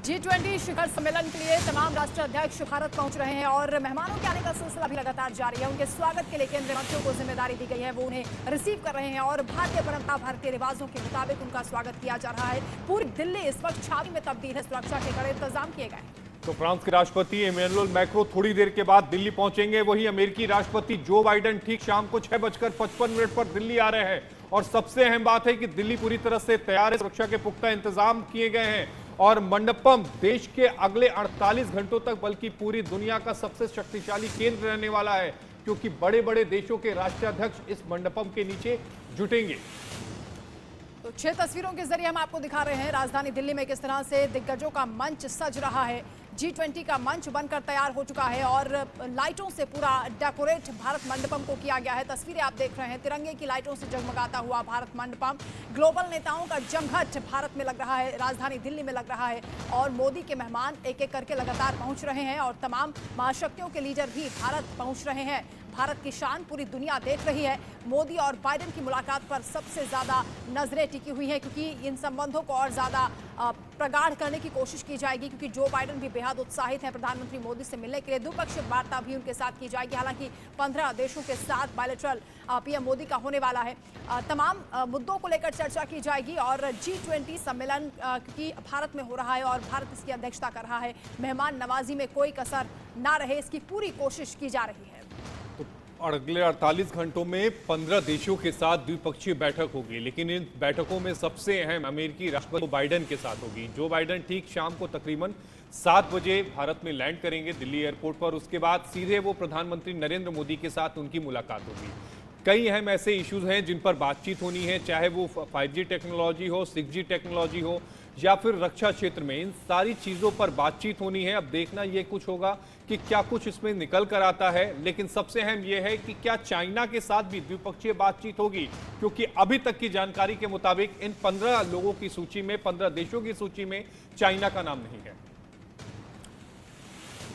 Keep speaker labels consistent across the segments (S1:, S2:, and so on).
S1: G20 शिखर सम्मेलन के लिए तमाम राष्ट्र अध्यक्ष भारत पहुंच रहे हैं और मेहमानों के आने का सिलसिला भी लगातार जारी है। उनके स्वागत के लिए केंद्रीय मंत्रियों को जिम्मेदारी दी गई है, वो उन्हें रिसीव कर रहे हैं और भारतीय परंपरा, भारतीय रिवाजों के मुताबिक उनका स्वागत किया जा रहा है। पूरी दिल्ली इस वक्त छावनी में तब्दील है, सुरक्षा के कड़े इंतजाम किए गए।
S2: तो फ्रांस के राष्ट्रपति इमैनुअल मैक्रों थोड़ी देर के बाद दिल्ली पहुंचेंगे। वहीं अमेरिकी राष्ट्रपति जो बाइडेन ठीक शाम को 6:55 पर दिल्ली आ रहे हैं और सबसे अहम बात है कि दिल्ली पूरी तरह से तैयार है, सुरक्षा के पुख्ता इंतजाम किए गए हैं और मंडपम देश के अगले 48 घंटों तक बल्कि पूरी दुनिया का सबसे शक्तिशाली केंद्र रहने वाला है, क्योंकि बड़े बड़े देशों के राष्ट्राध्यक्ष इस मंडपम के नीचे जुटेंगे।
S1: तो 6 तस्वीरों के जरिए हम आपको दिखा रहे हैं राजधानी दिल्ली में किस तरह से दिग्गजों का मंच सज रहा है। G20 का मंच बनकर तैयार हो चुका है और लाइटों से पूरा डेकोरेट भारत मंडपम को किया गया है। तस्वीरें आप देख रहे हैं, तिरंगे की लाइटों से जगमगाता हुआ भारत मंडपम। ग्लोबल नेताओं का जमघट भारत में लग रहा है, राजधानी दिल्ली में लग रहा है और मोदी के मेहमान एक एक करके लगातार पहुंच रहे हैं और तमाम महाशक्तियों के लीडर भी भारत पहुंच रहे हैं। भारत की शान पूरी दुनिया देख रही है। मोदी और बाइडेन की मुलाकात पर सबसे ज्यादा नजरें टिकी हुई हैं, क्योंकि इन संबंधों को और ज्यादा प्रगाढ़ करने की कोशिश की जाएगी, क्योंकि जो बाइडेन भी बेहद उत्साहित हैं प्रधानमंत्री मोदी से मिलने के लिए। द्विपक्षीय वार्ता भी उनके साथ की जाएगी। हालांकि 15 देशों के साथ बायलैटरल पीएम मोदी का होने वाला है। तमाम मुद्दों को लेकर चर्चा की जाएगी और G20 सम्मेलन क्योंकि भारत में हो रहा है और भारत इसकी अध्यक्षता कर रहा है, मेहमान नवाजी में कोई कसर ना रहे, इसकी पूरी कोशिश की जा रही है।
S2: और अगले 48 घंटों में 15 देशों के साथ द्विपक्षीय बैठक होगी, लेकिन इन बैठकों में सबसे अहम अमेरिकी राष्ट्रपति बाइडेन के साथ होगी। जो बाइडेन ठीक शाम को तकरीबन 7 बजे भारत में लैंड करेंगे दिल्ली एयरपोर्ट पर। उसके बाद सीधे वो प्रधानमंत्री नरेंद्र मोदी के साथ उनकी मुलाकात होगी। कई अहम ऐसे इश्यूज हैं जिन पर बातचीत होनी है, चाहे वो 5G टेक्नोलॉजी हो, 6G टेक्नोलॉजी हो या फिर रक्षा क्षेत्र में, इन सारी चीज़ों पर बातचीत होनी है। अब देखना ये कुछ होगा कि क्या कुछ इसमें निकल कर आता है, लेकिन सबसे अहम यह है कि क्या चाइना के साथ भी द्विपक्षीय बातचीत होगी, क्योंकि अभी तक की जानकारी के मुताबिक इन 15 लोगों की सूची में, 15 देशों की सूची में चाइना का नाम नहीं है।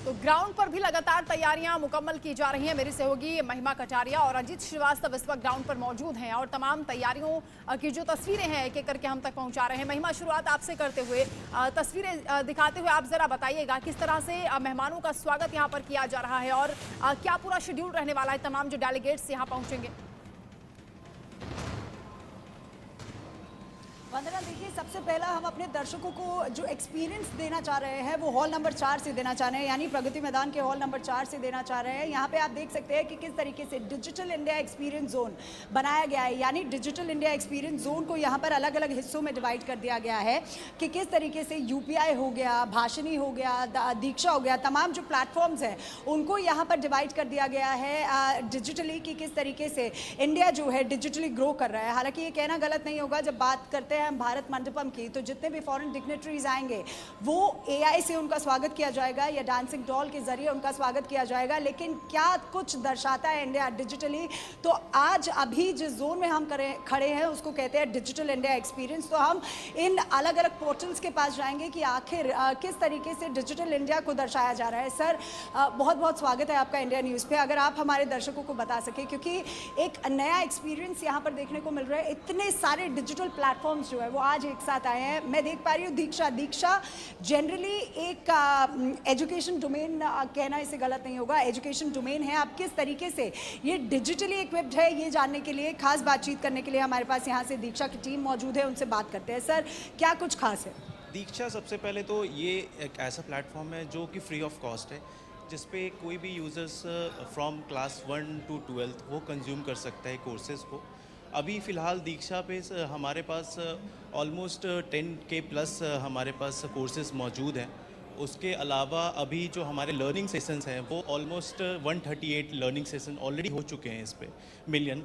S1: तो ग्राउंड पर भी लगातार तैयारियां मुकम्मल की जा रही हैं। मेरी सहयोगी महिमा कटारिया और अजीत श्रीवास्तव इस वक्त ग्राउंड पर मौजूद हैं और तमाम तैयारियों की जो तस्वीरें हैं एक एक करके हम तक पहुंचा रहे हैं। महिमा, शुरुआत आपसे करते हुए, तस्वीरें दिखाते हुए आप जरा बताइएगा किस तरह से मेहमानों का स्वागत यहां पर किया जा रहा है और क्या पूरा शेड्यूल रहने वाला है, तमाम जो डेलीगेट्स यहां पहुंचेंगे।
S3: वंदना, देखिए, सबसे पहला हम अपने दर्शकों को जो एक्सपीरियंस देना चाह रहे हैं वो हॉल नंबर 4 से देना चाह रहे हैं, यानी प्रगति मैदान के हॉल नंबर 4 से देना चाह रहे हैं। यहाँ पे आप देख सकते हैं कि किस तरीके से डिजिटल इंडिया एक्सपीरियंस जोन बनाया गया है। यानी डिजिटल इंडिया एक्सपीरियंस जोन को यहाँ पर अलग अलग हिस्सों में डिवाइड कर दिया गया है कि किस तरीके से UPI हो गया, भाषिनी हो गया, दीक्षा हो गया, तमाम जो प्लेटफॉर्म्स हैं उनको यहाँ पर डिवाइड कर दिया गया है डिजिटली, कि किस तरीके से इंडिया जो है डिजिटली ग्रो कर रहा है। हालांकि ये कहना गलत नहीं होगा, जब बात करते हैं हम भारत मंडपम की, तो जितने भी फॉरेन डिग्नेटरीज आएंगे वो AI से उनका स्वागत किया जाएगा या डांसिंग डॉल के जरिए उनका स्वागत किया जाएगा। लेकिन क्या कुछ दर्शाता है इंडिया डिजिटली, तो आज अभी जिस जोन में हम खड़े हैं उसको कहते हैं डिजिटल इंडिया एक्सपीरियंस। तो हम इन अलग अलग पोर्टल्स के पास जाएंगे कि आखिर किस तरीके से डिजिटल इंडिया को दर्शाया जा रहा है। सर, बहुत बहुत स्वागत है आपका इंडिया न्यूज़ पे। अगर आप हमारे दर्शकों को बता सके, क्योंकि एक नया एक्सपीरियंस यहाँ पर देखने को मिल रहा है, इतने सारे डिजिटल प्लेटफॉर्म्स जो है वो आज एक साथ आए हैं। मैं देख पा रही हूँ दीक्षा जनरली एक एजुकेशन डोमेन, कहना इसे गलत नहीं होगा, एजुकेशन डोमेन है। आप किस तरीके से ये डिजिटली इक्विप्ड है, ये जानने के लिए, खास बातचीत करने के लिए हमारे पास यहाँ से दीक्षा की टीम मौजूद है, उनसे बात करते हैं। सर, क्या कुछ खास है?
S4: दीक्षा, सबसे पहले तो ये एक ऐसा प्लेटफॉर्म है जो कि फ्री ऑफ कॉस्ट है, जिस पे कोई भी यूज़र्स फ्रॉम क्लास 1 to 12 वो कंज्यूम कर सकता है कोर्सेज़ को। अभी फ़िलहाल दीक्षा पे हमारे पास ऑलमोस्ट 10K प्लस हमारे पास कोर्सेज़ मौजूद हैं। उसके अलावा अभी जो हमारे लर्निंग सेशंस हैं वो ऑलमोस्ट 138 लर्निंग सेशन ऑलरेडी हो चुके हैं इस पे मिलियन,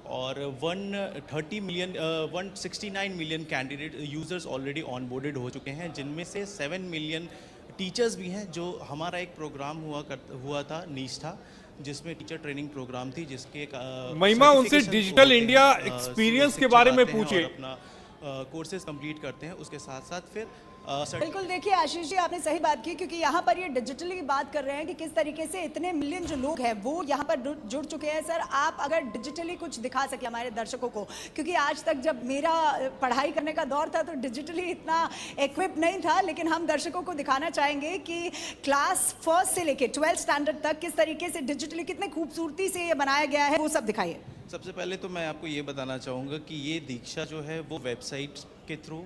S4: और 169 million candidate users already onboarded हो चुके हैं, जिनमें से 7 मिलियन टीचर्स भी हैं। जो हमारा एक प्रोग्राम हुआ था निष्ठा, जिसमें टीचर ट्रेनिंग प्रोग्राम थी, जिसके
S2: महिमा, उनसे डिजिटल इंडिया एक्सपीरियंस के बारे में पूछे।
S4: अपना कोर्सेज कंप्लीट करते हैं, उसके साथ साथ फिर
S3: बिल्कुल, देखिए आशीष जी, आपने सही बात की, क्योंकि यहाँ पर ये डिजिटली बात कर रहे हैं कि किस तरीके से इतने मिलियन जो लोग हैं वो यहाँ पर जुड़ चुके हैं। सर, आप अगर डिजिटली कुछ दिखा सके हमारे दर्शकों को, क्योंकि आज तक जब मेरा पढ़ाई करने का दौर था तो डिजिटली इतना इक्विप नहीं था, लेकिन हम दर्शकों को दिखाना चाहेंगे कि क्लास फर्स्ट से लेके 12th स्टैंडर्ड तक किस तरीके से डिजिटली कितने खूबसूरती से ये बनाया गया है, वो सब दिखाइए।
S4: सबसे पहले तो मैं आपको ये बताना चाहूँगा कि ये दीक्षा जो है वो वेबसाइट के थ्रू,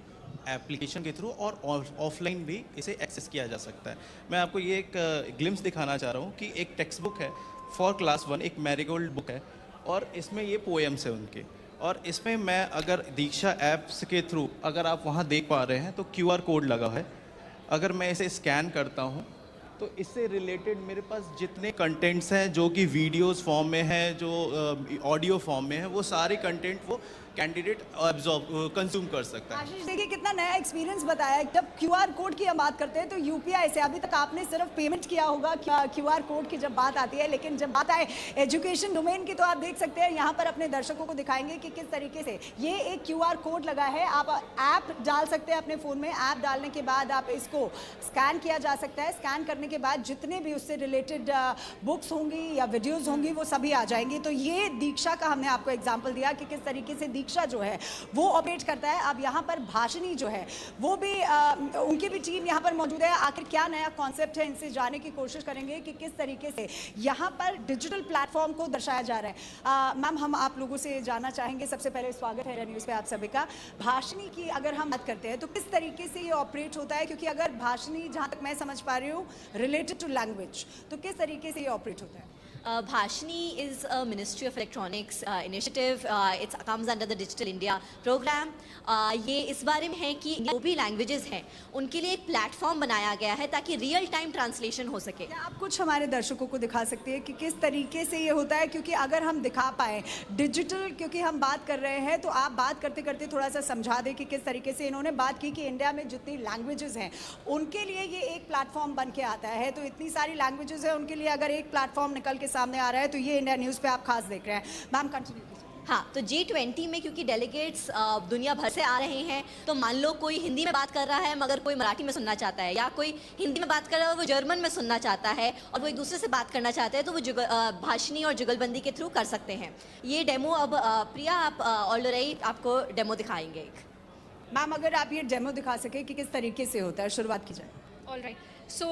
S4: एप्लीकेशन के थ्रू और ऑफलाइन भी इसे एक्सेस किया जा सकता है। मैं आपको ये एक ग्लिम्स दिखाना चाह रहा हूँ कि एक टेक्स्ट बुक है फॉर क्लास 1, एक मैरीगोल्ड बुक है, और इसमें ये पोएम्स है उनके, और इसमें मैं अगर दीक्षा ऐप्स के थ्रू, अगर आप वहाँ देख पा रहे हैं तो QR कोड लगा है। अगर मैं इसे स्कैन करता हूँ तो इससे रिलेटेड मेरे पास जितने कंटेंट्स हैं जो कि वीडियोस फॉर्म में हैं, जो ऑडियो फॉर्म में है, वो सारे कंटेंट वो कैंडिडेट ऑब्जॉर्व कंज्यूम कर सकता है।
S3: आशीष, देखिए कितना नया एक्सपीरियंस बताया। जब QR कोड की हम बात करते हैं तो UPI से अभी तक आपने सिर्फ पेमेंट किया होगा QR कोड की जब बात आती है, लेकिन जब बात आए एजुकेशन डोमेन की तो आप देख सकते हैं यहाँ पर अपने दर्शकों को दिखाएंगे कि किस तरीके से ये एक QR कोड लगा है। आप ऐप डाल सकते हैं अपने फ़ोन में, ऐप डालने के बाद आप इसको स्कैन किया जा सकता है। स्कैन करने के बाद जितने भी उससे रिलेटेड बुक्स होंगी या वीडियोज़ होंगी वो सभी आ जाएंगी। तो ये दीक्षा का हमने आपको एग्जाम्पल दिया कि किस तरीके से दीक्षा जो है वो ऑपरेट करता है। अब यहाँ पर भाषिनी जो है वो भी उनकी भी टीम यहाँ पर मौजूद है। आखिर क्या नया कॉन्सेप्ट है, इनसे जानने की कोशिश करेंगे कि किस तरीके से यहाँ पर डिजिटल प्लेटफॉर्म को दर्शाया जा रहा है। मैम, हम आप लोगों से जानना चाहेंगे, सबसे पहले स्वागत है इंडिया न्यूज़ पे आप सभी का। भाषिनी की अगर हम बात करते हैं तो किस तरीके से ये ऑपरेट होता है, क्योंकि अगर भाषिनी, जहाँ तक मैं समझ पा रही हूँ, रिलेटेड टू लैंग्वेज, तो किस तरीके से ये ऑपरेट होता है?
S5: Bhashini is a Ministry of Electronics initiative. It comes under the Digital India program. ये इस बारे में है कि जो भी लैंग्वेजेस हैं उनके लिए एक प्लेटफॉर्म बनाया गया है ताकि रियल टाइम ट्रांसलेशन हो सके।
S3: क्या आप कुछ हमारे दर्शकों को दिखा सकते हैं कि किस तरीके से ये होता है? क्योंकि अगर हम दिखा पाए डिजिटल, क्योंकि हम बात कर रहे हैं, तो आप बात करते करते थोड़ा सा समझा दें कि किस तरीके से इन्होंने बात की कि इंडिया में जितनी लैंग्वेजेस हैं उनके लिए ये एक प्लेटफॉर्म बन के आता है। तो इतनी सारी लैंग्वेजेस हैं, उनके लिए अगर एक प्लेटफॉर्म निकल के सामने आ रहा है तो ये इंडिया न्यूज़ पे आप खास देख रहे हैं। मैम, कंटिन्यू कीजिए।
S5: हाँ, तो G20 में क्योंकि डेलीगेट्स दुनिया भर से आ रहे हैं, तो मान लो कोई हिंदी में बात कर रहा है मगर कोई मराठी में सुनना चाहता है, या कोई हिंदी में बात कर रहा है वो जर्मन में सुनना चाहता है और वो एक दूसरे से बात करना चाहते हैं, तो वो भाषिनी और जुगलबंदी के थ्रू कर सकते हैं। ये डेमो अब प्रिया आप ऑलरेडी आपको डेमो दिखाएंगे एक।
S3: मैम, अगर आप ये डेमो दिखा सके कि किस तरीके से होता है, शुरुआत की जाए।
S6: All right. So,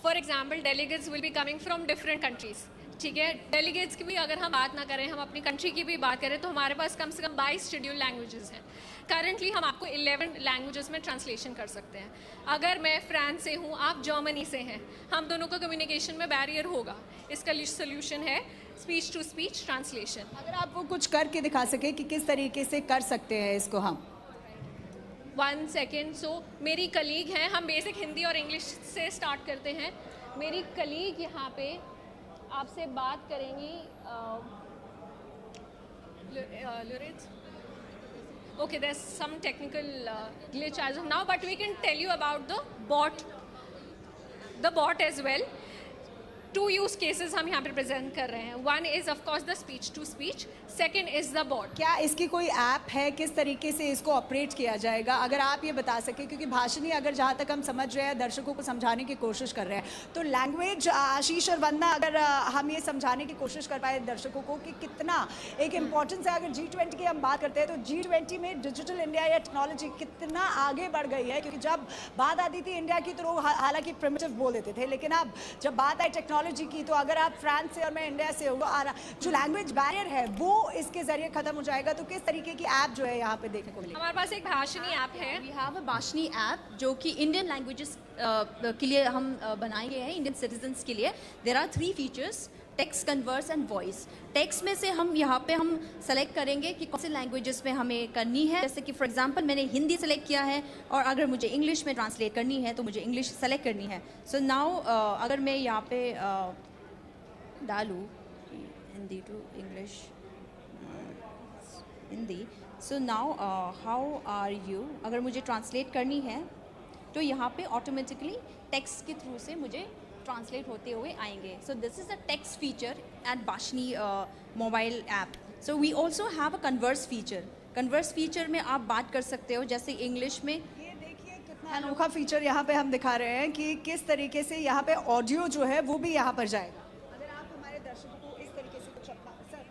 S6: for example, delegates will be coming from different countries. ठीक है, डेलीगेट्स की भी अगर हम बात ना करें, हम अपनी कंट्री की भी बात करें, तो हमारे पास कम से कम 22 शेड्यूल लैंग्वेजेस हैं। करंटली हम आपको 11 लैंग्वेजेस में ट्रांसलेशन कर सकते हैं। अगर मैं फ्रांस से हूँ, आप जर्मनी से हैं, हम दोनों का कम्युनिकेशन में बैरियर होगा। इसका सोल्यूशन है स्पीच टू स्पीच ट्रांसलेशन।
S3: अगर आप वो कुछ करके दिखा सके कि किस तरीके से कर सकते हैं इसको हम।
S6: 1 सेकेंड। सो मेरी कलीग हैं, हम बेसिक हिंदी और इंग्लिश से स्टार्ट करते हैं। मेरी कलीग यहाँ पे आपसे बात करेंगी। Okay, there's some technical glitch as of now, but we can tell you about the bot as well. 2 use cases हम यहाँ पे प्रेजेंट कर रहे हैं। 1 is of course the speech to speech, 2nd is the bot.
S3: क्या इसकी कोई app है, किस तरीके से इसको ऑपरेट किया जाएगा, अगर आप ये बता सके? क्योंकि भाषिनी, अगर जहाँ तक हम समझ रहे हैं, दर्शकों को समझाने की कोशिश कर रहे हैं, तो लैंग्वेज, आशीष और वंदना, अगर हम ये समझाने की कोशिश कर पाए दर्शकों को कि कितना एक इम्पॉर्टेंस है। अगर G20 की हम बात करते हैं तो G20 में डिजिटल इंडिया या टेक्नोलॉजी कितना आगे बढ़ गई है। क्योंकि जब बात आती थी इंडिया की तो लोग हालांकि प्रिमिटिव बोल देते थे, लेकिन अब जब बात आई टेक्नोलॉजी की, तो अगर आप फ्रांस से और मैं इंडिया से हूँ, जो लैंग्वेज बैरियर है वो इसके जरिए खत्म हो जाएगा। तो किस तरीके की ऐप जो है यहाँ पे देखने को मिलेगी?
S6: हमारे पास एक भाषिनी ऐप है।
S7: We have a Bhashini app जो कि इंडियन लैंग्वेजेस के लिए हम बनाए गए हैं, इंडियन सिटीजन्स के लिए। There are 3 features: text, converse and voice. Text में से हम यहाँ पे हम सेलेक्ट करेंगे कि कौन से लैंग्वेजेस में हमें करनी है। जैसे कि फॉर एग्जांपल मैंने हिंदी सेलेक्ट किया है और अगर मुझे इंग्लिश में ट्रांसलेट करनी है तो मुझे इंग्लिश सेलेक्ट करनी है। सो नाउ अगर मैं यहाँ पे डालूँ Hindi to English, Hindi, so now how are you, अगर मुझे ट्रांसलेट करनी है तो यहाँ पे ऑटोमेटिकली टेक्स्ट के थ्रू से मुझे ट्रांसलेट होते हुए आएंगे। So this is a text feature at Bhashini mobile app. So we also have a converse feature converse feature में आप बात कर सकते हो, जैसे इंग्लिश में।
S3: ये देखिए कितना अनोखा फीचर यहाँ पे हम दिखा रहे हैं कि किस तरीके से यहाँ पे ऑडियो जो है वो भी यहाँ पर जाएगा। अगर आप हमारे दर्शकों को इस तरीके से कुछ अपना सर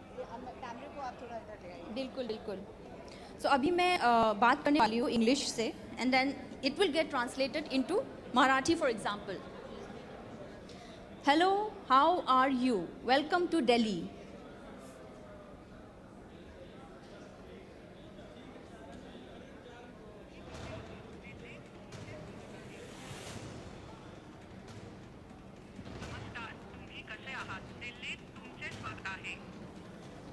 S3: कैमरे को आप थोड़ा इधर ले आइए।
S7: बिल्कुल बिल्कुल। सो अभी मैं बात करने वाली हूँ इंग्लिश से, and then it will get translated into Marathi. For example, hello, how are you, welcome to Delhi.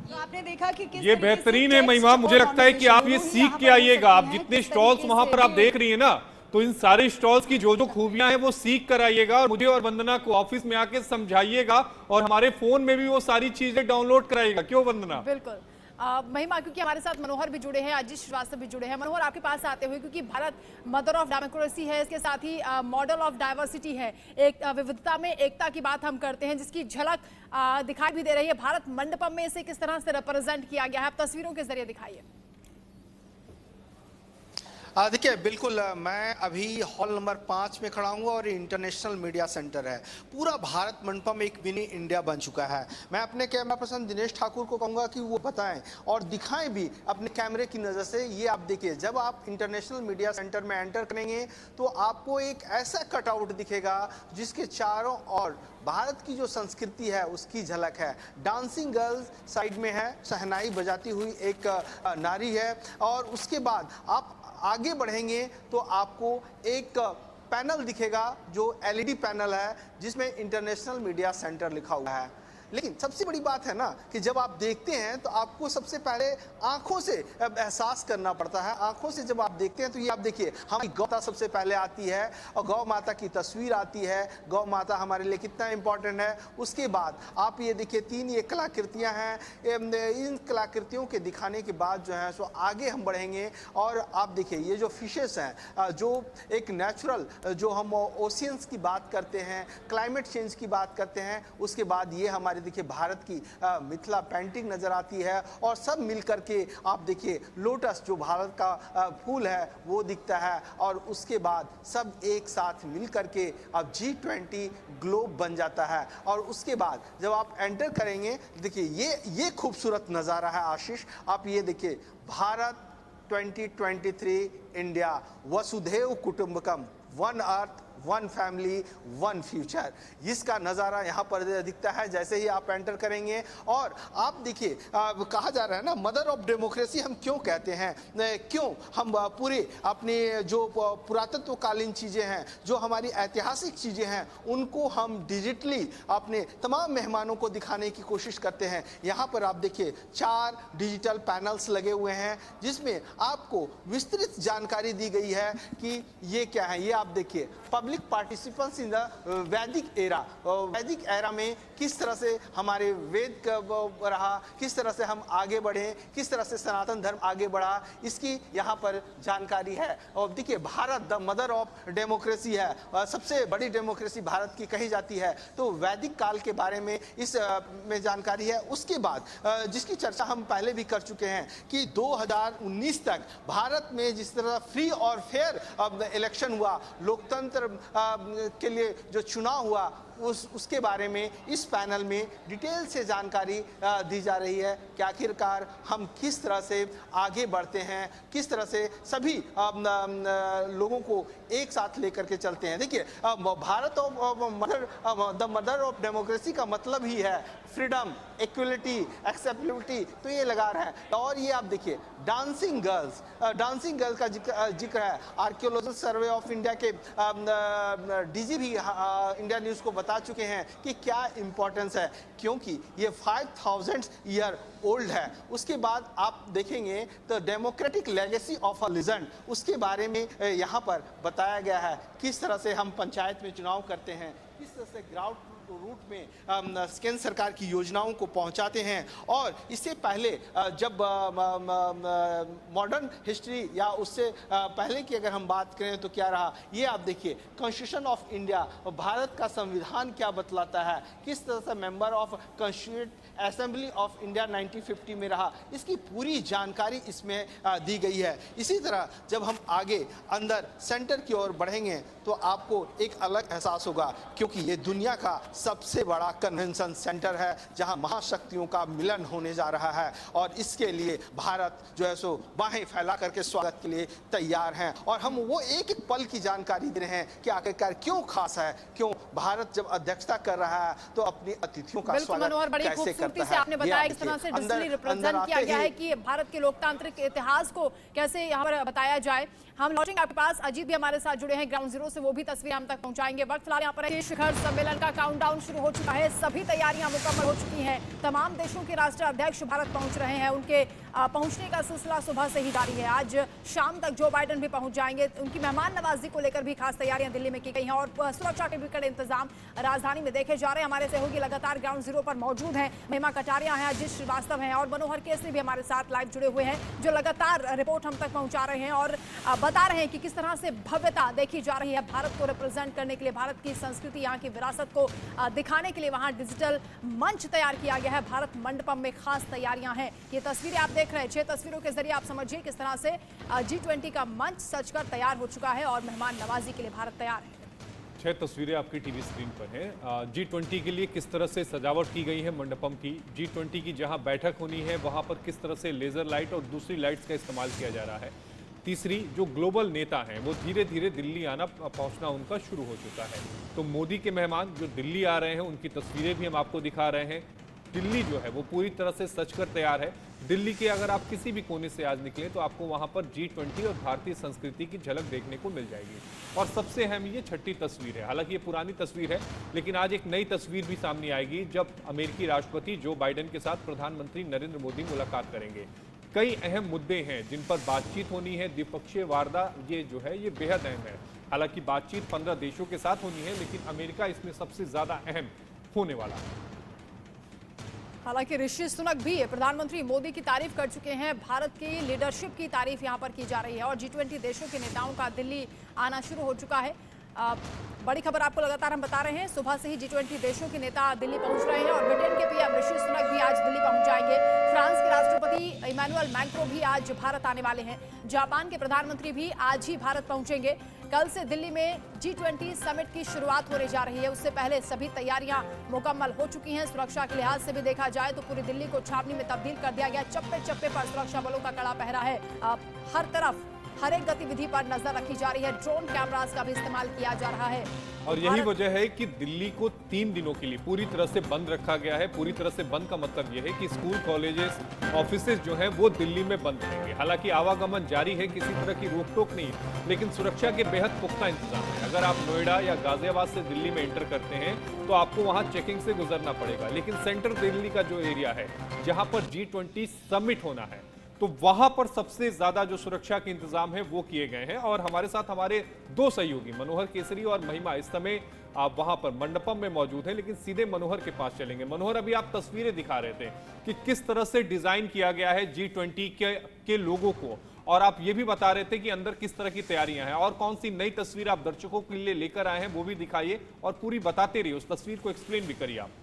S3: तो आपने देखा कि किस
S2: ये
S3: तरीके से
S2: बेहतरीन है
S3: text
S2: महिमा, मुझे
S3: और
S2: लगता है कि आप ये
S3: conversation
S2: सीख
S3: यहाँ
S2: के
S3: पर
S2: आइएगा।
S3: देख
S2: आप
S3: सकते हैं,
S2: जितने
S3: किस
S2: स्टॉल्स
S3: तरीके
S2: वहां
S3: से
S2: पर आप
S3: ये-
S2: देख रही है ना, तो इन सारे स्टॉल्स की जो जो खूबियां हैं वो सीख कर आइएगा और मुझे और वंदना को ऑफिस में आके समझाइएगा और हमारे फोन में भी वो सारी चीजें डाउनलोड कराइएगा। क्यों वंदना?
S1: बिल्कुल। महिमा, क्योंकि हमारे साथ मनोहर भी जुड़े हैं, अजीत श्रीवास्तव भी जुड़े हैं। मनोहर, आपके पास आते हुए, क्योंकि भारत मदर ऑफ डेमोक्रेसी है, इसके साथ ही मॉडल ऑफ डाइवर्सिटी है, एक विविधता में एकता की बात हम करते हैं, जिसकी झलक दिखाई भी दे रही है। भारत मंडपम में इसे किस तरह से रिप्रेजेंट किया गया है, आप तस्वीरों के जरिए दिखाइए।
S8: देखिए, बिल्कुल मैं अभी हॉल नंबर 5 में खड़ा हूँ और इंटरनेशनल मीडिया सेंटर है। पूरा भारत मंडपम एक मिनी इंडिया बन चुका है। मैं अपने कैमरा पर्सन दिनेश ठाकुर को कहूँगा कि वो बताएं और दिखाएं भी अपने कैमरे की नज़र से। ये आप देखिए, जब आप इंटरनेशनल मीडिया सेंटर में एंटर करेंगे तो आपको एक ऐसा कटआउट दिखेगा जिसके चारों ओर भारत की जो संस्कृति है उसकी झलक है। डांसिंग गर्ल्स साइड में है, शहनाई बजाती हुई एक नारी है, और उसके बाद आप आगे बढ़ेंगे तो आपको एक पैनल दिखेगा जो एलईडी पैनल है जिसमें इंटरनेशनल मीडिया सेंटर लिखा हुआ है। लेकिन सबसे बड़ी बात है ना कि जब आप देखते हैं तो आपको सबसे पहले आंखों से एहसास करना पड़ता है। आंखों से जब आप देखते हैं तो ये आप देखिए, हमारी गौ माता सबसे पहले आती है और गौ माता की तस्वीर आती है। गौ माता हमारे लिए कितना इंपॉर्टेंट है। उसके बाद आप ये देखिए, 3 ये कलाकृतियां हैं। इन कलाकृतियों के दिखाने के बाद जो है सो आगे हम बढ़ेंगे और आप देखिए ये जो फिशेस हैं, जो एक नेचुरल, जो हम ओशियंस की बात करते हैं, क्लाइमेट चेंज की बात करते हैं, उसके बाद ये हमारे देखिए भारत की मिथिला पेंटिंग नजर आती है और सब मिल करके आप देखिए लोटस जो भारत का फूल है वो दिखता है। और उसके बाद सब एक साथ मिल करके अब G20 ग्लोब बन जाता है। और उसके बाद जब आप एंटर करेंगे, देखिए ये खूबसूरत नज़ारा है आशीष। आप ये देखिए, भारत 2023 इंडिया वसुधैव कुटुंबकम, one earth, one family, one future, इसका नज़ारा यहाँ पर दिखता है जैसे ही आप एंटर करेंगे। और आप देखिए, कहा जा रहा है ना मदर ऑफ डेमोक्रेसी हम क्यों कहते हैं, क्यों हम पूरे अपने जो पुरातत्वकालीन चीज़ें हैं, जो हमारी ऐतिहासिक चीज़ें हैं, उनको हम डिजिटली अपने तमाम मेहमानों को दिखाने की कोशिश करते हैं। यहाँ पर आप देखिए 4 डिजिटल पैनल्स लगे हुए हैं जिसमें आपको विस्तृत जानकारी दी गई है कि ये क्या है। ये आप देखिए, पब्लिक पार्टिसिपेंट्स इन द वैदिक एरा, वैदिक एरा में किस तरह से हमारे वेद रहा, किस तरह से हम आगे बढ़े, किस तरह से सनातन धर्म आगे बढ़ा, इसकी यहाँ पर जानकारी है। और देखिए, Bharat the mother of democracy है, सबसे बड़ी डेमोक्रेसी भारत की कही जाती है। तो वैदिक काल के बारे में इस में जानकारी है। उसके बाद जिसकी चर्चा हम पहले भी कर चुके हैं कि 2019 तक भारत में जिस तरह फ्री और फेयर इलेक्शन हुआ, लोकतंत्र के लिए जो चुनाव हुआ, उसके बारे में इस पैनल में डिटेल से जानकारी दी जा रही है कि आखिरकार हम किस तरह से आगे बढ़ते हैं, किस तरह से सभी लोगों को एक साथ लेकर के चलते हैं। देखिए, Bharat the mother of democracy का मतलब ही है फ्रीडम, इक्वलिटी, एक्सेप्टेबिलिटी, तो ये लगा रहा है। और ये आप देखिए, डांसिंग गर्ल्स का जिक्र है। आर्कियोलॉजिकल सर्वे ऑफ इंडिया के डीजी भी इंडिया न्यूज़ को बता चुके हैं कि क्या इंपॉर्टेंस है, क्योंकि ये 5000 ईयर ओल्ड है। उसके बाद आप देखेंगे तो democratic legacy of a legend, उसके बारे में यहाँ पर बताया गया है। किस तरह से हम पंचायत में चुनाव करते हैं, किस तरह से ग्राउंड रूट में केंद्र सरकार की योजनाओं को पहुंचाते हैं। और इससे पहले जब मॉडर्न हिस्ट्री या उससे पहले की अगर हम बात करें तो क्या रहा, ये आप देखिए कॉन्स्टिट्यूशन ऑफ इंडिया, भारत का संविधान क्या बतलाता है, किस तरह से member of constituent assembly of India 1950 में रहा, इसकी पूरी जानकारी इसमें दी गई है। इसी तरह जब हम आगे अंदर सेंटर की ओर बढ़ेंगे तो आपको एक अलग एहसास होगा, क्योंकि ये दुनिया का सबसे बड़ा कन्वेंशन सेंटर है जहां महाशक्तियों का मिलन होने जा रहा है। और इसके लिए भारत जो है सो बाहें फैला करके स्वागत के लिए तैयार हैं। और हम वो एक एक पल की जानकारी दे रहे हैं कि आखिरकार क्यों खास है, क्यों भारत जब अध्यक्षता कर रहा है तो अपने अतिथियों का स्वागत कैसे करता है।
S1: आपने बताया किस तरह से डिजिटली रिप्रेजेंट किया गया है कि भारत के लोकतांत्रिक इतिहास को कैसे यहाँ पर बताया जाए। हम लौटेंगे आपके पास, अजीत भी हमारे साथ जुड़े हैं ग्राउंड जीरो से, वो भी तस्वीर हम तक पहुंचाएंगे। वक्त फिलहाल यहाँ पर शिखर सम्मेलन का काउंटडाउन शुरू हो चुका है, सभी तैयारियां मुकम्मल हो चुकी हैं। तमाम देशों के राष्ट्रीय अध्यक्ष भारत पहुंच रहे हैं, उनके पहुंचने का सिलसिला सुबह से ही जारी है। आज शाम तक जो बाइडेन भी पहुंच जाएंगे। उनकी मेहमान नवाजी को लेकर भी खास तैयारियां दिल्ली में की गई हैं और सुरक्षा के भी कड़े इंतजाम राजधानी में देखे जा रहे हैं। हमारे सहयोगी लगातार ग्राउंड जीरो पर मौजूद हैं, महिमा कटारिया हैं, अजीत श्रीवास्तव हैं और मनोहर केसरी भी हमारे साथ लाइव जुड़े हुए हैं, जो लगातार रिपोर्ट हम तक पहुंचा रहे हैं और बता रहे हैं कि किस तरह से भव्यता देखी जा रही है भारत को रिप्रेजेंट करने के लिए, भारत की संस्कृति, यहाँ की विरासत को दिखाने के लिए वहाँ डिजिटल मंच तैयार किया गया है। भारत मंडपम में खास तैयारियां हैं। ये तस्वीरें आप देख रहे हैं, 6 तस्वीरों के जरिए आप समझिए किस तरह से G20 का मंच सजकर तैयार हो चुका है और मेहमान नवाजी के लिए भारत तैयार है।
S2: 6 तस्वीरें आपकी टीवी स्क्रीन पर हैं। G20 के लिए किस तरह से सजावट की गई है मंडपम की, G20 की जहां बैठक होनी है वहां पर किस तरह से लेजर लाइट और दूसरी लाइट्स का इस्तेमाल किया जा रहा है। तीसरी, जो ग्लोबल नेता हैं वो धीरे धीरे दिल्ली आना पहुंचना उनका शुरू हो चुका है। तो मोदी के मेहमान जो दिल्ली आ रहे हैं उनकी तस्वीरें भी हम आपको दिखा रहे हैं। दिल्ली जो है वो पूरी तरह से सजकर तैयार है। दिल्ली के अगर आप किसी भी कोने से आज निकलें तो आपको वहां पर G20 और भारतीय संस्कृति की झलक देखने को मिल जाएगी। और सबसे अहम ये 6ठी तस्वीर है, हालांकि ये पुरानी तस्वीर है लेकिन आज एक नई तस्वीर भी सामने आएगी जब अमेरिकी राष्ट्रपति जो बाइडेन के साथ प्रधानमंत्री नरेंद्र मोदी मुलाकात करेंगे। कई अहम मुद्दे हैं जिन पर बातचीत होनी है, द्विपक्षीय वार्ता ये जो है ये बेहद अहम है। हालांकि बातचीत 15 देशों के साथ होनी है लेकिन अमेरिका इसमें सबसे ज्यादा अहम होने वाला है।
S1: हालांकि ऋषि सुनक भी प्रधानमंत्री मोदी की तारीफ कर चुके हैं, भारत की लीडरशिप की तारीफ यहां पर की जा रही है और G20 देशों के नेताओं का दिल्ली आना शुरू हो चुका है। बड़ी खबर आपको लगातार हम बता रहे हैं, सुबह से ही G20 देशों के नेता दिल्ली पहुंच रहे हैं और ब्रिटेन के पीएम ऋषि सुनक भी आज दिल्ली पहुंच जाएंगे। फ्रांस के राष्ट्रपति इमैनुअल मैक्रों भी आज भारत आने वाले हैं। जापान के प्रधानमंत्री भी आज ही भारत पहुंचेंगे। कल से दिल्ली में G20 समिट की शुरुआत होने जा रही है, उससे पहले सभी तैयारियां मुकम्मल हो चुकी हैं। सुरक्षा के लिहाज से भी देखा जाए तो पूरी दिल्ली को छावनी में तब्दील कर दिया गया। चप्पे चप्पे पर सुरक्षा बलों का कड़ा पहरा है। हर तरफ हर एक गतिविधि पर नजर रखी जा रही है, ड्रोन कैमरास का भी इस्तेमाल किया जा रहा है।
S2: और यही वजह है कि दिल्ली को 3 दिनों के लिए पूरी तरह से बंद रखा गया है। पूरी तरह से बंद का मतलब यह है कि स्कूल, कॉलेजेस, ऑफिसेज जो हैं वो दिल्ली में बंद रहेंगे। हालांकि आवागमन जारी है, किसी तरह की रोक-टोक नहीं, लेकिन सुरक्षा के बेहद पुख्ता इंतजाम है। अगर आप नोएडा या गाजियाबाद से दिल्ली में एंटर करते हैं तो आपको वहां चेकिंग से गुजरना पड़ेगा, लेकिन सेंट्रल दिल्ली का जो एरिया है जहां पर G20 समिट होना है तो वहां पर सबसे ज्यादा जो सुरक्षा के इंतजाम है वो किए गए हैं। और हमारे साथ हमारे 2 सहयोगी मनोहर केसरी और महिमा इस समय आप वहां पर मंडपम में मौजूद हैं, लेकिन सीधे मनोहर के पास चलेंगे। मनोहर, अभी आप तस्वीरें दिखा रहे थे कि किस तरह से डिजाइन किया गया है G20 के लोगों को, और आप ये भी बता रहे थे कि अंदर किस तरह की तैयारियां हैं और कौन सी नई तस्वीर आप दर्शकों के लिए लेकर आए हैं वो भी दिखाइए और पूरी बताते रहिए, उस तस्वीर को एक्सप्लेन भी करिए आप।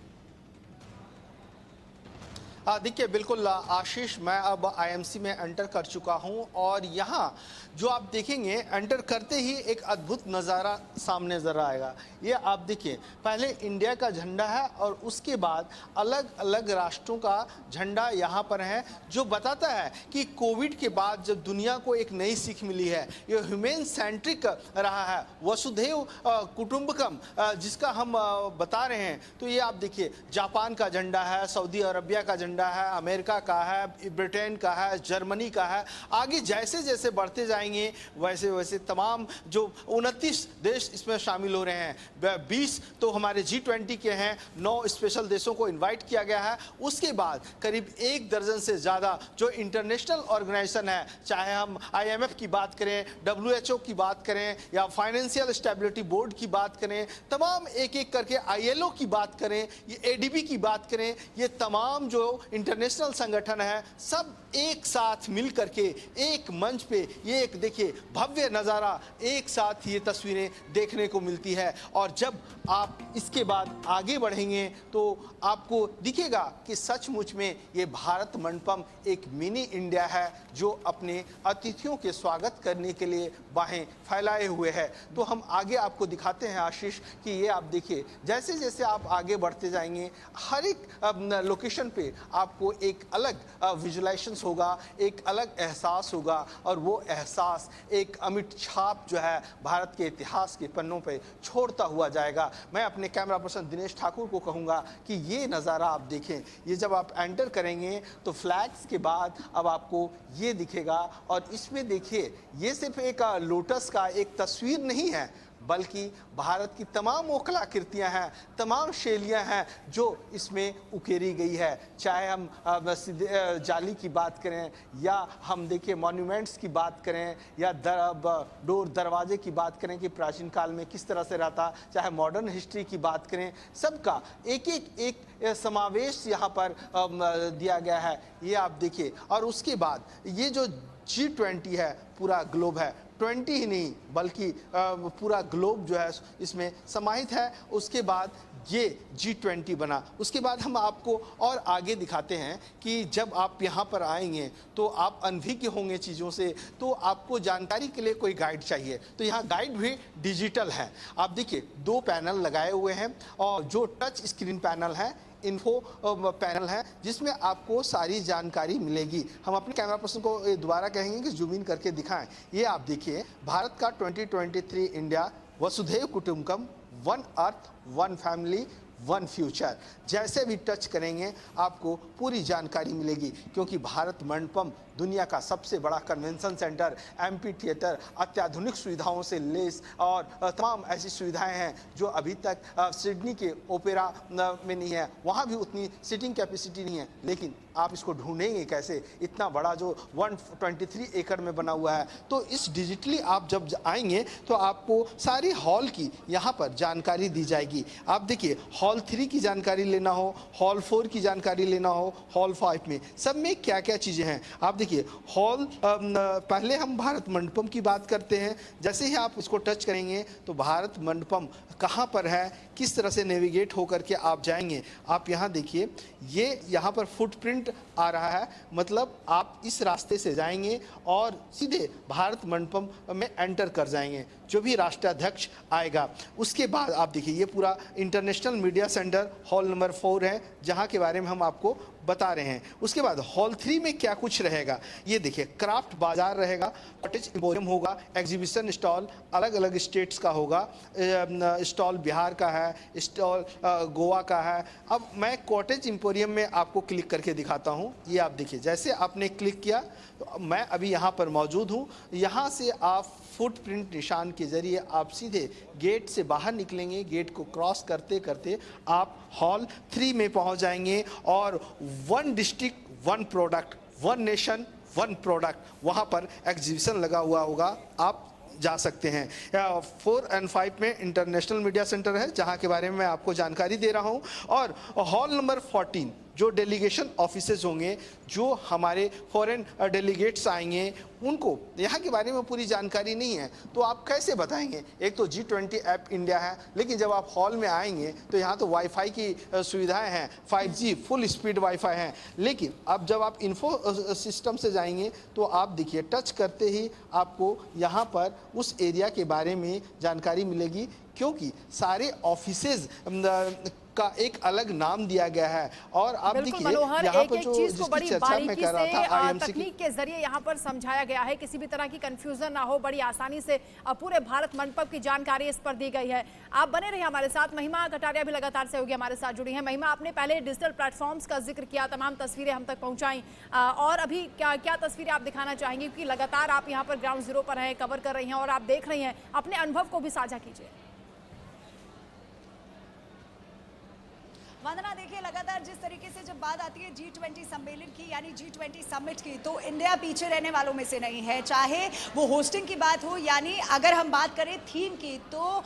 S8: देखिए बिल्कुल आशीष, मैं अब IMC में एंटर कर चुका हूं और यहां जो आप देखेंगे एंटर करते ही एक अद्भुत नज़ारा सामने नजर आएगा। ये आप देखिए, पहले इंडिया का झंडा है और उसके बाद अलग अलग राष्ट्रों का झंडा यहां पर है, जो बताता है कि कोविड के बाद जब दुनिया को एक नई सीख मिली है, ये ह्यूमन सेंट्रिक रहा है, वसुधैव कुटुंबकम जिसका हम बता रहे हैं। तो ये आप देखिए, जापान का झंडा है, सऊदी अरबिया का झंडा झंडा है, अमेरिका का है, ब्रिटेन का है, जर्मनी का है। आगे जैसे जैसे बढ़ते जाएंगे वैसे वैसे तमाम जो 29 देश इसमें शामिल हो रहे हैं। 20 तो हमारे G20 के हैं, 9 स्पेशल देशों को इनवाइट किया गया है। उसके बाद करीब 1 दर्जन से ज़्यादा जो इंटरनेशनल ऑर्गेनाइजेशन है, चाहे हम IMF की बात करें, WHO की बात करें या फाइनेंशियल स्टेबिलिटी बोर्ड की बात करें, तमाम एक एक करके ILO की बात करें, ये ADB की बात करें, ये तमाम जो इंटरनेशनल संगठन है सब एक साथ मिल करके एक मंच पे ये एक देखिए भव्य नज़ारा, एक साथ ये तस्वीरें देखने को मिलती है। और जब आप इसके बाद आगे बढ़ेंगे तो आपको दिखेगा कि सचमुच में ये भारत मंडपम एक मिनी इंडिया है जो अपने अतिथियों के स्वागत करने के लिए बाहें फैलाए हुए है। तो हम आगे आपको दिखाते हैं आशीष कि ये आप देखिए जैसे जैसे आप आगे बढ़ते जाएंगे हर एक लोकेशन पे आपको एक अलग विजुलाइजेशन होगा, एक अलग एहसास होगा और वो एहसास एक अमिट छाप जो है भारत के इतिहास के पन्नों पे छोड़ता हुआ जाएगा। मैं अपने कैमरा पर्सन दिनेश ठाकुर को कहूँगा कि ये नज़ारा आप देखें। ये जब आप एंटर करेंगे तो फ्लैग्स के बाद अब आपको ये दिखेगा और इसमें देखिए ये सिर्फ एक लोटस का एक तस्वीर नहीं है बल्कि भारत की तमाम वो कलाकृतियाँ हैं, तमाम शैलियाँ हैं जो इसमें उकेरी गई है। चाहे हम जाली की बात करें या हम देखिए मॉन्यूमेंट्स की बात करें या डोर दरवाजे की बात करें कि प्राचीन काल में किस तरह से रहता, चाहे मॉडर्न हिस्ट्री की बात करें, सबका एक एक समावेश यहाँ पर दिया गया है। ये आप देखिए और उसके बाद ये जो G20 है पूरा ग्लोब है, 20 ही नहीं बल्कि पूरा ग्लोब जो है इसमें समाहित है। उसके बाद ये G20 बना। उसके बाद हम आपको और आगे दिखाते हैं कि जब आप यहाँ पर आएंगे तो आप अनभिज्ञ होंगे चीज़ों से, तो आपको जानकारी के लिए कोई गाइड चाहिए तो यहाँ गाइड भी डिजिटल है। आप देखिए 2 पैनल लगाए हुए हैं और जो टच स्क्रीन पैनल है इन्फो पैनल है जिसमें आपको सारी जानकारी मिलेगी। हम अपने कैमरा पर्सन को दोबारा कहेंगे कि जूम इन करके दिखाएं। ये आप देखिए भारत का 2023 इंडिया वसुधैव कुटुंबकम, one earth, one family, one future. जैसे भी टच करेंगे आपको पूरी जानकारी मिलेगी क्योंकि भारत मंडपम दुनिया का सबसे बड़ा कन्वेंशन सेंटर, एम्पी थिएटर, अत्याधुनिक सुविधाओं से लेस और तमाम ऐसी सुविधाएं हैं जो अभी तक सिडनी के ओपेरा में नहीं है। वहाँ भी उतनी सीटिंग कैपेसिटी नहीं है, लेकिन आप इसको ढूंढेंगे कैसे, इतना बड़ा जो 123 एकड़ में बना हुआ है। तो इस डिजिटली आप जब आएंगे तो आपको सारी हॉल की यहाँ पर जानकारी दी जाएगी। आप देखिए हॉल 3 की जानकारी लेना हो, हॉल 4 की जानकारी लेना हो, हॉल 5 में सब में क्या क्या चीज़ें हैं। आप देखिए हॉल पहले हम भारत मंडपम की बात करते हैं। जैसे ही आप इसको टच करेंगे तो भारत मंडपम कहाँ पर है, किस तरह से नेविगेट होकर के आप जाएंगे। आप यहाँ देखिए ये यहाँ पर फुटप्रिंट आ रहा है, मतलब आप इस रास्ते से जाएंगे और सीधे भारत मंडपम में एंटर कर जाएंगे। जो भी राष्ट्राध्यक्ष आएगा उसके बाद आप देखिए ये पूरा international media centre hall number 4 है जहाँ के बारे में हम आपको बता रहे हैं। उसके बाद हॉल 3 में क्या कुछ रहेगा ये देखिए, क्राफ्ट बाजार रहेगा, कॉटेज एम्पोरियम होगा, एग्जीबिशन स्टॉल अलग अलग स्टेट्स का होगा, स्टॉल बिहार का है, स्टॉल गोवा का है। अब मैं कॉटेज एम्पोरियम में आपको क्लिक करके दिखाता हूँ। ये आप देखिए जैसे आपने क्लिक किया तो मैं अभी यहाँ पर मौजूद हूँ। यहाँ से आप फुटप्रिंट निशान के ज़रिए आप सीधे गेट से बाहर निकलेंगे। गेट को क्रॉस करते करते आप हॉल 3 में पहुँच जाएंगे और one district one product, one nation one product वहाँ पर एग्जीबिशन लगा हुआ होगा, आप जा सकते हैं। 4 और 5 में इंटरनेशनल मीडिया सेंटर है जहाँ के बारे में मैं आपको जानकारी दे रहा हूँ। और हॉल नंबर 14 जो डेलीगेशन ऑफिसेज होंगे, जो हमारे फॉरेन डेलीगेट्स आएंगे उनको यहाँ के बारे में पूरी जानकारी नहीं है तो आप कैसे बताएंगे। एक तो G20 ऐप इंडिया है, लेकिन जब आप हॉल में आएंगे तो यहाँ तो वाईफाई की सुविधाएं हैं, 5G फुल स्पीड वाईफाई हैं। लेकिन अब जब आप इन्फो सिस्टम से जाएंगे तो आप देखिए टच करते ही आपको यहाँ पर उस एरिया के बारे में जानकारी मिलेगी क्योंकि सारे ऑफिसेज का एक अलग नाम दिया गया है। और आप देखिए यहाँ पर जो जिसकी चर्चा मैं कर रहा था आईएमसी
S1: तकनीक के जरिए यहाँ पर समझाया गया है, किसी भी तरह की कंफ्यूजन ना हो, बड़ी आसानी से पूरे भारत मंडप की जानकारी इस पर दी गई है। आप बने रहिए हमारे साथ। महिमा कटारिया भी लगातार सहयोगी हमारे साथ जुड़ी हैं। महिमा, आपने पहले डिजिटल प्लेटफॉर्म्स का जिक्र किया, तमाम तस्वीरें हम तक पहुंचाई, और अभी क्या क्या तस्वीरें आप दिखाना चाहेंगे, क्योंकि लगातार आप यहाँ पर ग्राउंड जीरो पर हैं, कवर कर रही हैं और आप देख रही हैं, अपने अनुभव को भी साझा कीजिए।
S3: वंदना, देखिए लगातार जिस तरीके से जब बात आती है G20 सम्मेलन की यानी G20 समिट की, तो इंडिया पीछे रहने वालों में से नहीं है। चाहे वो होस्टिंग की बात हो, यानी अगर हम बात करें थीम की, तो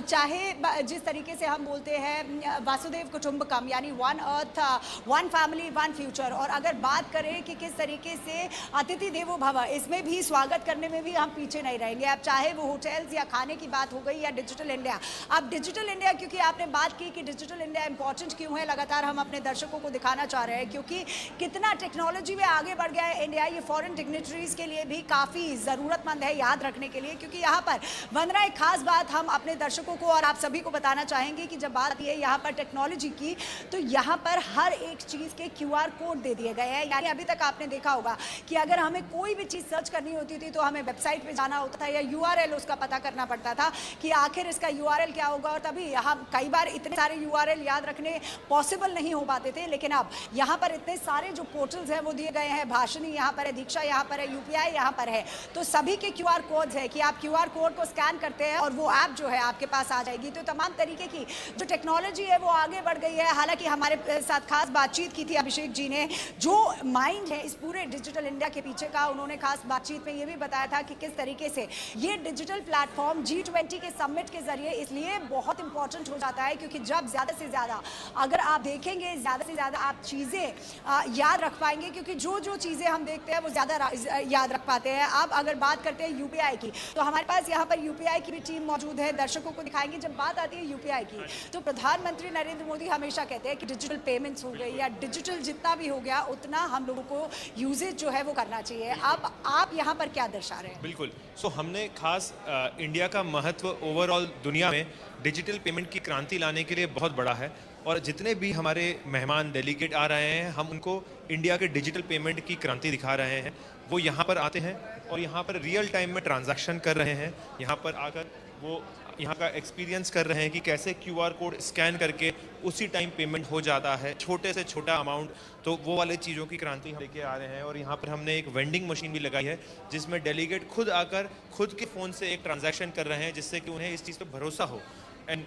S3: चाहे जिस तरीके से हम बोलते हैं वासुदेव कुटुंबकम यानी one earth one family one future, और अगर बात करें कि किस तरीके से अतिथि देवो भव, इसमें भी स्वागत करने में भी हम पीछे नहीं रहेंगे। अब चाहे वो होटल्स या खाने की बात हो गई या डिजिटल इंडिया। अब डिजिटल इंडिया, क्योंकि आपने बात की कि डिजिटल इंडिया इंपॉर्टेंट क्यों है, लगातार हम अपने दर्शकों को दिखाना चाह रहे हैं क्योंकि कितना टेक्नोलॉजी में आगे बढ़ गया है इंडिया। ये फॉरेन डिग्नेटरीज के लिए भी काफ़ी ज़रूरतमंद है याद रखने के लिए, क्योंकि यहाँ पर वंदना एक खास बात हम अपने दर्शकों को और आप सभी को बताना चाहेंगे कि जब बात है यहाँ पर टेक्नोलॉजी की, तो यहाँ पर हर एक चीज़ के QR कोड दे दिए गए हैं। यानी अभी तक आपने देखा होगा कि अगर हमें कोई भी चीज़ सर्च करनी होती थी तो हमें वेबसाइट पर जाना होता था या URL उसका पता करना पड़ता था कि आखिर इसका URL क्या होगा, और तभी हम कई बार इतने सारे URL याद रखने पॉसिबल नहीं हो पाते थे। लेकिन अब यहाँ पर इतने सारे जो पोर्टल्स हैं वो दिए गए हैं, भाषिणी यहाँ पर है, दीक्षा यहाँ पर है, UPI यहाँ पर है, तो सभी के QR कोड्स है कि आप QR कोड को स्कैन करते हैं और वो ऐप जो है आपके पास आ जाएगी। तो तमाम तरीके की जो टेक्नोलॉजी है वो आगे बढ़ गई है। हालांकि हमारे साथ खास बातचीत की थी अभिषेक जी ने, जो माइंड है इस पूरे डिजिटल इंडिया के पीछे का, उन्होंने खास बातचीत में ये भी बताया था कि किस तरीके से ये डिजिटल प्लेटफॉर्म G20 के समिट के जरिए इसलिए बहुत इंपॉर्टेंट हो जाता है, क्योंकि जब ज़्यादा से ज़्यादा अगर आप देखेंगे, ज़्यादा से ज़्यादा आप चीज़ें याद रख पाएंगे, क्योंकि जो जो चीज़ें हम देखते हैं वो ज़्यादा याद रख पाते हैं। अब अगर बात करते हैं UPI की, तो हमारे पास यहाँ पर UPI की भी टीम मौजूद है, दर्शकों को दिखाएंगे। जब बात आती है UPI की, तो प्रधानमंत्री नरेंद्र मोदी हमेशा कहते हैं कि डिजिटल पेमेंट्स हो गई या डिजिटल जितना भी हो गया उतना हम लोगों को यूजेज जो है वो करना चाहिए। अब आप यहाँ पर क्या दर्शा रहे हैं?
S9: बिल्कुल, सो हमने खास इंडिया का महत्व ओवरऑल दुनिया में डिजिटल पेमेंट की क्रांति लाने के लिए बहुत बड़ा है, और जितने भी हमारे मेहमान डेलीगेट आ रहे हैं हम उनको इंडिया के डिजिटल पेमेंट की क्रांति दिखा रहे हैं। वो यहाँ पर आते हैं और यहाँ पर रियल टाइम में ट्रांजैक्शन कर रहे हैं, यहाँ पर आकर वो यहाँ का एक्सपीरियंस कर रहे हैं कि कैसे QR कोड स्कैन करके उसी टाइम पेमेंट हो जाता है, छोटे से छोटा अमाउंट। तो वो वाले चीज़ों की क्रांति हम लेके आ रहे हैं। और यहाँ पर हमने एक वेंडिंग मशीन भी लगाई है जिसमें डेलीगेट खुद आकर खुद के फ़ोन से एक ट्रांजैक्शन कर रहे हैं, जिससे कि उन्हें इस चीज़ पर भरोसा हो। एंड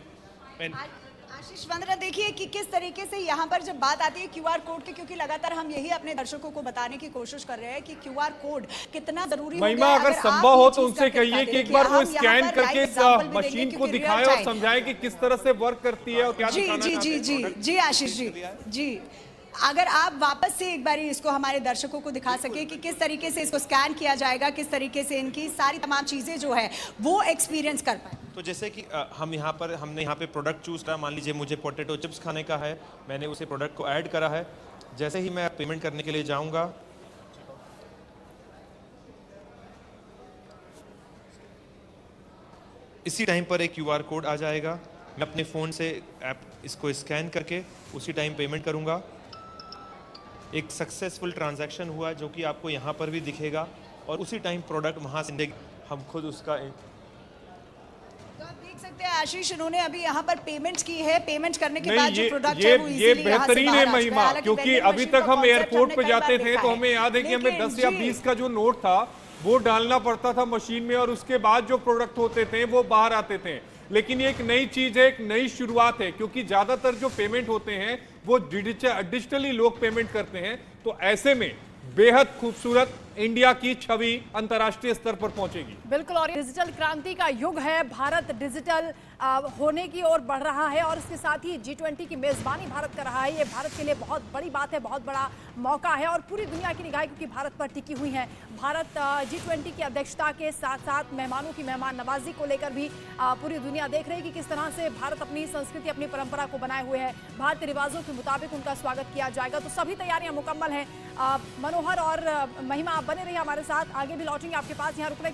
S3: आशीष, वंदना, देखिए कि किस तरीके से यहाँ पर जब बात आती है QR कोड की, क्योंकि लगातार हम यही अपने दर्शकों को बताने की कोशिश कर रहे हैं कि QR कोड कितना जरूरी हो गया।
S2: महिमा, अगर संभव हो तो उनसे कहिए कि एक बार वो स्कैन करके मशीन को दिखाएं और समझाएं कि किस तरह से वर्क करती है और क्या दिखाना चाहते हैं।
S3: जी आशीष जी, अगर आप वापस से एक बार इसको हमारे दर्शकों को दिखा सके कि किस तरीके से इसको स्कैन किया जाएगा, किस तरीके से इनकी सारी तमाम चीज़ें जो है वो एक्सपीरियंस कर पाए।
S9: तो जैसे कि हमने यहाँ पे प्रोडक्ट चूज़ करा। मान लीजिए मुझे पोटैटो चिप्स खाने का है, मैंने उसे प्रोडक्ट को ऐड करा है। जैसे ही मैं पेमेंट करने के लिए जाऊँगा, इसी टाइम पर एक QR कोड आ जाएगा। मैं अपने फ़ोन से ऐप इसको स्कैन करके उसी टाइम पेमेंट करूँगा। एक सक्सेसफुल ट्रांजैक्शन हुआ जो कि आपको यहाँ पर भी दिखेगा, और उसी टाइम प्रोडक्ट वहाँ से हम खुद उसका।
S3: तो आप देख सकते हैं आशीष, इन्होंने अभी यहाँ पर पेमेंट्स की है। पेमेंट करने के बाद जो प्रोडक्ट
S2: ये
S3: है वो
S2: ये बेहतरीन है महिमा, क्योंकि अभी तक हम एयरपोर्ट पे जाते थे तो हमें याद है कि हमें 10 या 20 का जो नोट था वो डालना पड़ता था मशीन में, और उसके बाद जो प्रोडक्ट होते थे वो बाहर आते थे। लेकिन ये एक नई चीज है, एक नई शुरुआत है, क्योंकि ज्यादातर जो पेमेंट होते हैं वो डिजिटली लोग पेमेंट करते हैं। तो ऐसे में बेहद खूबसूरत इंडिया की छवि अंतर्राष्ट्रीय स्तर पर पहुंचेगी।
S1: बिल्कुल, और डिजिटल क्रांति का युग है, भारत डिजिटल होने की ओर बढ़ रहा है, और इसके साथ ही G20 की मेजबानी भारत कर रहा है। ये भारत के लिए बहुत बड़ी बात है, बहुत बड़ा मौका है, और पूरी दुनिया की निगाहें क्योंकि भारत पर टिकी हुई हैं। भारत G20 की अध्यक्षता के साथ साथ मेहमानों की मेहमान नवाजी को लेकर भी पूरी दुनिया देख रही है कि किस तरह से भारत अपनी संस्कृति, अपनी परंपरा को बनाए हुए है। भारतीय रिवाजों के मुताबिक उनका स्वागत किया जाएगा। तो सभी तैयारियां मुकम्मल हैं। मनोहर और महिमा, आप बने रहिए हमारे साथ, आगे भी लौटेंगे आपके पास। यहाँ रुकना एक